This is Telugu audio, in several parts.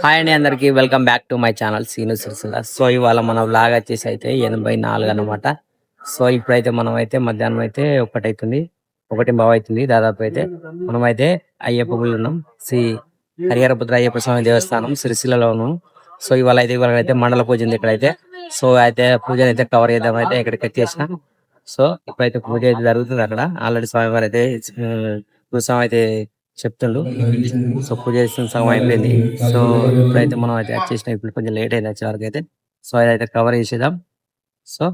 హాయ్ అండి, అందరికి welcome back to my channel Seenu Sircilla. So ఇవాళ మన వ్లాగ్ వచ్చేసి అయితే 84 అనమాట. సో ఇప్పుడైతే మనం అయితే మధ్యాహ్నం అయితే 1:15 అవుతుంది దాదాపు. అయితే మనమైతే అయ్యప్ప గుడి ఉన్నాం, శ్రీ హరిహరపుత్ర అయ్యప్ప స్వామి దేవస్థానం సిరిసిల్లలో ఉన్నాం. సో ఇవాళ అయితే మండల పూజ ఉంది ఇక్కడైతే. సో అయితే పూజ అయితే కవర్ చేద్దాం అయితే ఇక్కడికి వచ్చేసిన. సో ఇప్పుడైతే పూజ అయితే జరుగుతుంది అక్కడ. ఆల్రెడీ స్వామివారు అయితే ఉత్సవం అయితే చెప్తుండు. సో పూజ చేసిన సగం అయిపోయింది. సో ఇప్పుడైతే మనం అయితే వచ్చేసిన, ఇప్పుడు కొంచెం లేట్ అయింది వచ్చే వరకు అయితే. సో అదైతే కవర్ చేసేద్దాం. సో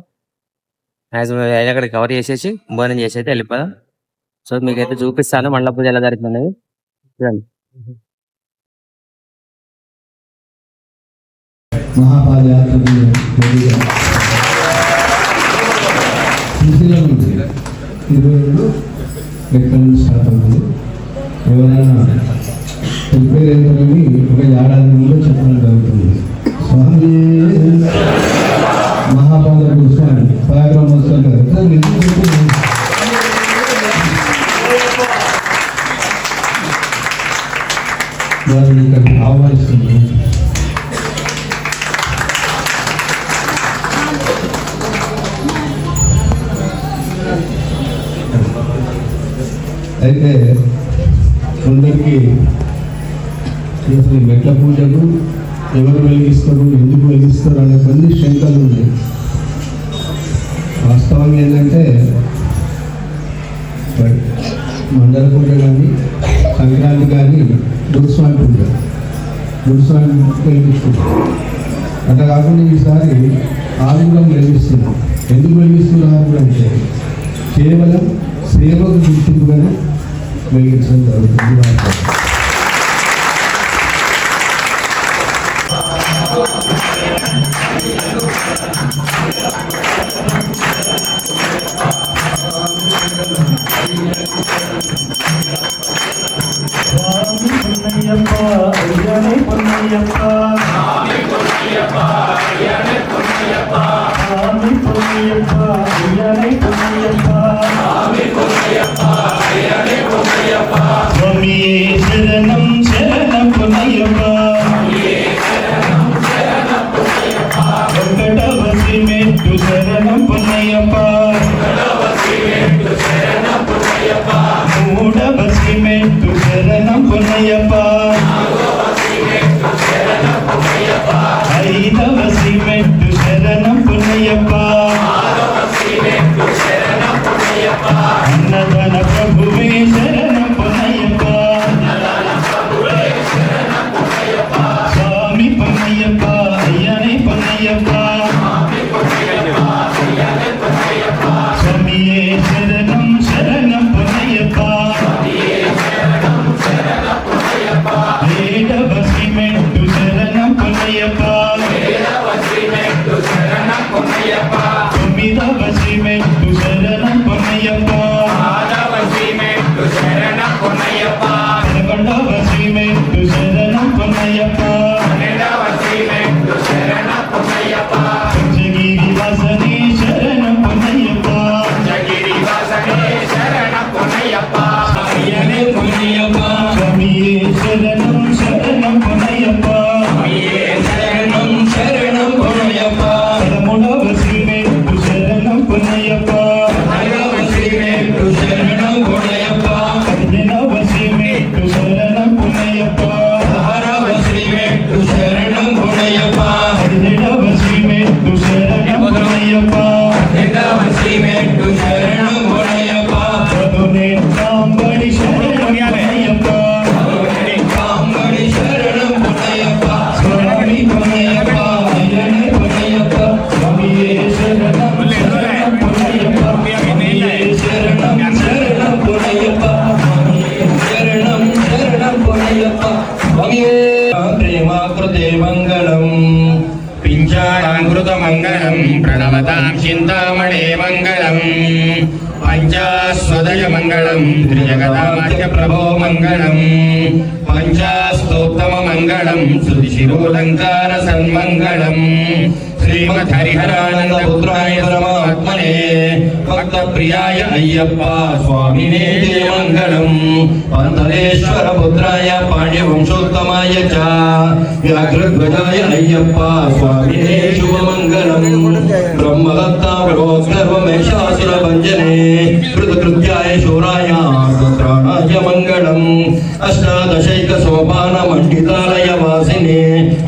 అక్కడ కవర్ చేసేసి భోజనం చేసి అయితే వెళ్ళిపోదాం. సో మీకైతే చూపిస్తాను మండల పూజ ఎలా జరుగుతుంది చూడండి. ఎవరైనా చెప్పేదేంటని ఒక ఏడాది ముందు చెప్పడం జరుగుతుంది. స్వామి మహాపాదకుడు స్వామి పరాక్రమోత్సవం వారిని ఇక్కడికి ఆహ్వానిస్తుంది. అయితే కొందరికి అసలు మెట్ల పూజకు ఎవరు వెలిగిస్తారు, ఎందుకు వెలిగిస్తారు అనే కొన్ని శంకలు ఉన్నాయి. వాస్తవం ఏంటంటే మండల పూజ కానీ సంక్రాంతి కానీ గురుస్వామి పూజ, గురుస్వామి వెలిగించుకుంటారు. అట్లా కాకుండా ఈసారి ఆరుగురం వెలిగిస్తున్నాం. ఎందుకు వెలిగిస్తున్నారు ఆరుగురు అంటే కేవలం సేవకు గుర్తింపుగానే వెలిగించడం జరుగుతుంది. శరణం శరణం పునయ్యప్ప, ఒకటవసి మెట్టు శరణం పునయ్యప్ప, మూడవసి మెట్టు శరణం పునయ్యప్ప, ఐదవసి మెట్టు శరణం పునయ్యప్ప, అన్నదాన ప్రభువే శరణం పునయ్యప్ప, స్వామి పునయ్యప్ప, అయ్యనే పునయ్యప్ప, స్వామియే శరణం శరణం పునయ్యప్ప, ఏడవసి మెట్టు శరణం పునయ్యప్ప, తొమ్మిదవసి మెట్టు శరణం పునయ్యప్ప, పదకొండవసి మెట్టు శరణం పునయ్యప్ప, పంచగిరి వాసనే శరణం పునయ్యప్ప, అయ్యనే పునయ్యప్ప, స్వామియే శరణం శరణం పునయ్యప్ప, శరణం పునయ్యప్ప, పదమూడవసి మెట్టు శరణం పునయ్యప్ప, శరణం పునయ్యప్ప, పదిహేనవసి మెట్టు శరణం పునయ్యప్ప, శరణం పునయ్యప్ప, పదిహేడవసి మెట్టు శరణం పునయ్యప్ప, శరణం పునయ్యప్ప, పదునెట్టాంబడి శరణం పునయ్యప్ప, శరణం పునయ్యప్ప, స్వామి పునయ్యప్ప, అయ్యనే పునయ్యప్ప, స్వామియే శరణం శరణం పునయ్యప్ప, స్వామియే శరణం శరణం పునయ్యప్ప, శరణం శరణం పునయ్యప్ప, స్వామియే ప్రేమాకృతే మంగళం, పింఛాళాంకృత మంగళం, ప్రణవతాం చింతామణే మంగళం, పంచాస్వదయ మంగళం, త్రిజగదామాత్య ప్రభో మంగళం, పంచాస్తోత్తమ మంగళం, శృతిశిరోలంకార సన్మంగళం, श्रीमद् हरिहरानंद पुत्राय परमात्मने भक्त प्रियाय अय्यप्प स्वामिने जय मंगलम पंतलेश्वर पुत्राय पांड्य वंशोत्तमाय च व्याघ्रध्वजाय अय्यप्प स्वामिने शुभ मंगलम ब्रह्मदत्ता सर्वमेषासुर भंजने कृतकृत्याय शूराय रुद्राणाय मंगलम अष्टादशैक सोपान मंडितालय वासिने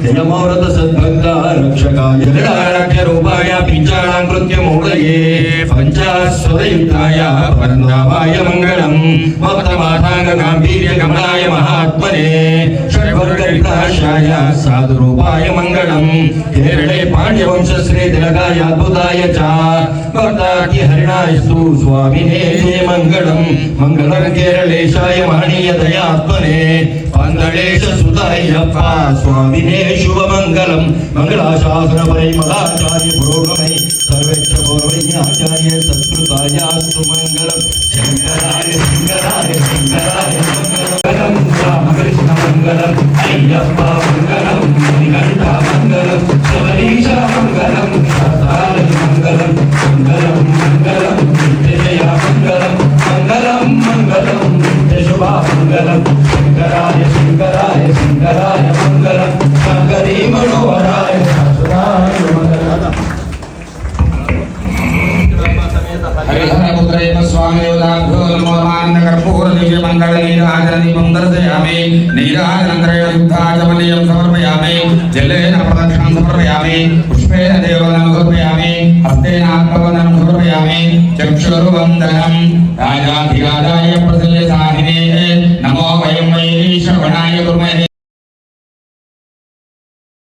जयमौरत सद्भक्त रक्षकाय गणारक्ष रूपाय पिञ्चाणाकृत्य मूलये पंचास्वदयुक्ताय परन्दावाय मंगलम भक्तमातांग गांभीर्य कमलाय महात्मने षड्वर्गविनाशाय साधुरूपाय मंगलम केरले पांड्यवंश श्री तिलकाय अद्भुताय च भक्ताति हरिणायस्तु स्वामिने जय मंगलम मंगलम केरलेशाय महनीय दयात्मने पंदलेश सुतायप्प स्वामिने शुभ मंगलम मंगलाशासन परिमलाचार्य पुरोगमे सर्वेच्छ पूर्वज्ञ आचार्य सत्कृताय अस्तु मंगलम शंकराय शंकराय शंकराय मंगलम रामकृष्ण मंगलम अय्यप्प मंगलम निगंठ मंगलम शबरीश मंगलम सातार मंगलम मंगलम मंगलम नित्यजय मंगलम मंगलम मंगलम नित्यशुभ मंगलम शंकराय शंकराय शंकराय मंगलम शंकरी मनोहराय शाश्वताय मंगलम हरिहरपुत्रेण स्वामियोदाभ्यो नमो कर्पूर दिव्य मंगल नीराजन दीपं दर्शयामि नीराजनन्द्रेण युद्धाचमनीयं समर्पयामि जलेन प्रदक्षिणं समर्पयामि पुष्पेण देववन्दनं समर्पयामि हस्तेन आत्मवन्दनं समर्पयामि चक्षुर्वन्दनं राजाधिराजाय प्रसन्न